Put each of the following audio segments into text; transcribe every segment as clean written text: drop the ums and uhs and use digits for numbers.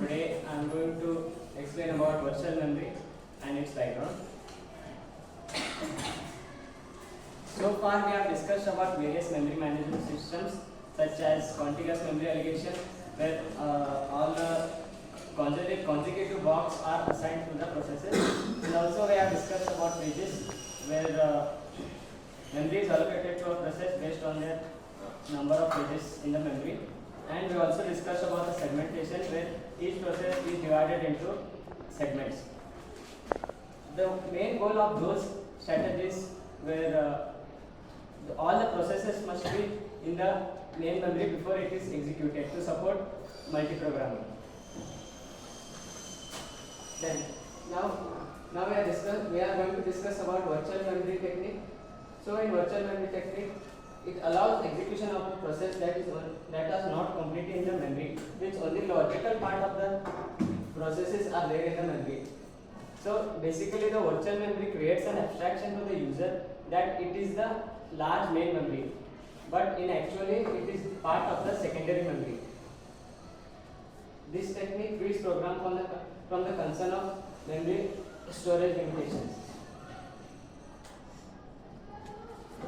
Today I am going to explain about virtual memory and its background. So far we have discussed about various memory management systems such as contiguous memory allocation, where all the consecutive blocks are assigned to the processes, and also we have discussed about pages where memory is allocated to a process based on their number of pages in the memory. And we also discussed about the segmentation, where each process is divided into segments. The main goal of those strategies where all the processes must be in the main memory before it is executed to support multiprogramming. Then now we are going to discuss about virtual memory technique. So in virtual memory technique, it allows execution of a process that is not completely in the memory, which only logical part of the processes are there in the memory. So basically the virtual memory creates an abstraction to the user that it is the large main memory, but in actually it is part of the secondary memory. This technique frees program from the concern of memory storage limitations.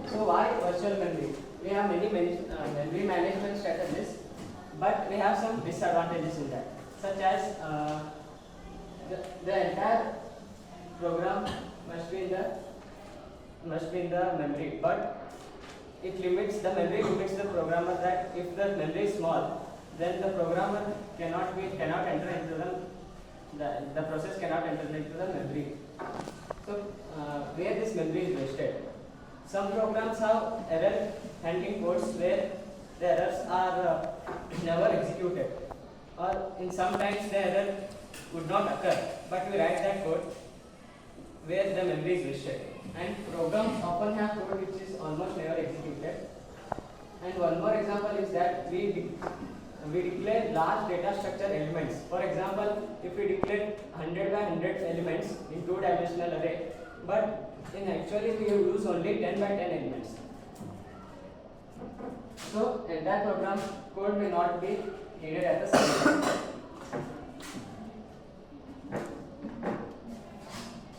So why virtual memory? We have many memory management strategies, but we have some disadvantages in that, such as the entire program must be in the memory, but it limits the programmer that if the memory is small, then the programmer cannot enter into the process cannot enter into the memory. So where this memory is wasted. Some programs have error handling codes where the errors are never executed, or in sometimes the error would not occur, but we write that code where the memory is wasted. And programs often have code which is almost never executed. And one more example is that we declare large data structure elements. For example, if we declare 100 by 100 elements in two-dimensional array, but in actually we use only 10 by 10 elements. So entire program code may not be needed at the same time.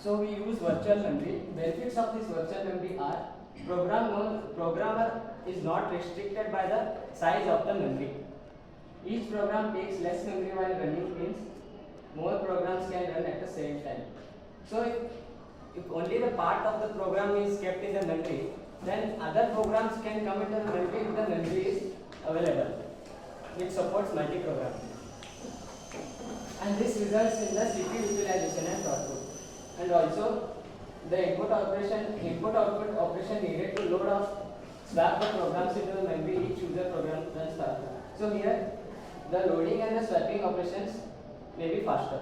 So we use virtual memory. Benefits of this virtual memory are programmer is not restricted by the size of the memory. Each program takes less memory while running, means more programs can run at the same time. So if only the part of the program is kept in the memory, then other programs can come into the memory if the memory is available, which supports multi-programming. And this results in the CPU utilization and throughput. And also the input-output operation needed to load or swap the programs into the memory each user program runs faster. So here the loading and the swapping operations may be faster.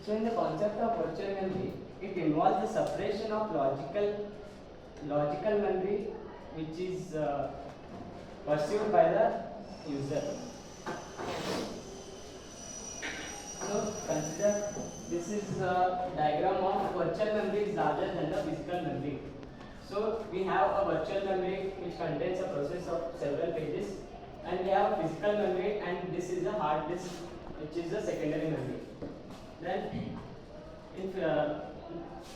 So in the concept of virtual memory, it involves the separation of logical memory, which is perceived by the user. So consider this is a diagram of virtual memory is larger than the physical memory. So we have a virtual memory which contains a process of several pages, and we have a physical memory, and this is a hard disk which is the secondary memory. Then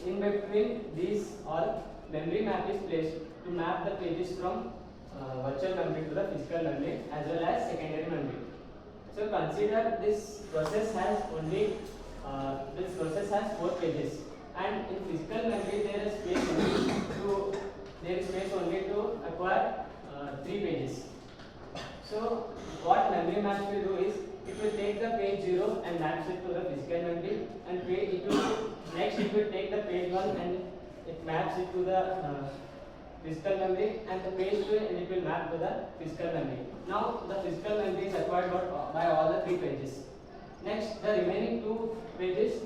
in between these all memory map is placed to map the pages from virtual memory to the physical memory as well as secondary memory. So consider this process has 4 pages, and in physical memory there is space only to acquire 3 pages. So what memory maps will do is it will take the page 0 and maps it to the physical memory, and it will take the page 1 and it maps it to the physical memory, and the page 2 and it will map to the physical memory. Now the physical memory is acquired by all the 3 pages. Next, the remaining 2 pages,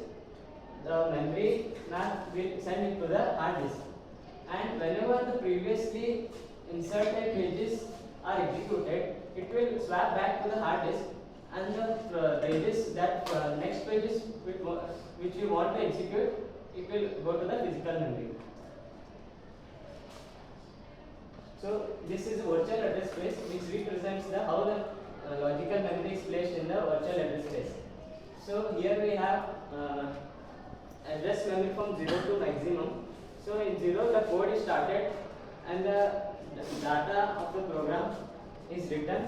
the memory map will send it to the hard disk, and whenever the previously inserted pages are executed, it will swap back to the hard disk, and the pages that next pages which we want to execute, it it will go to the physical memory. So this is virtual address space, which represents the how the logical memory is placed in the virtual address space. So here we have address memory from 0 to maximum. So in 0 the code is started and the data of the program is written,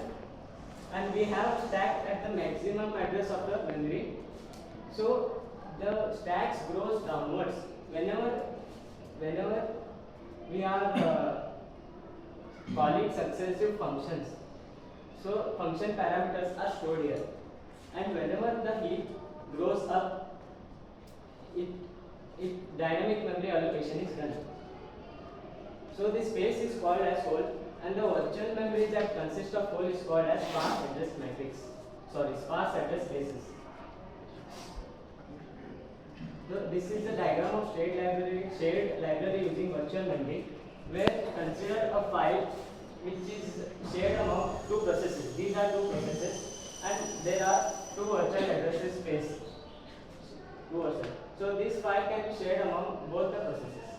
and we have stack at the maximum address of the memory. So the stacks grows downwards whenever we are calling successive functions. So function parameters are stored here, and whenever the heap grows up, it dynamic memory allocation is done. So this space is called as hole, and the virtual memory that consists of hole is called as sparse address matrix. Sparse address spaces. So this is the diagram of shared library using virtual memory, where consider a file which is shared among two processes. These are two processes, and there are two virtual addresses space. So this file can be shared among both the processes.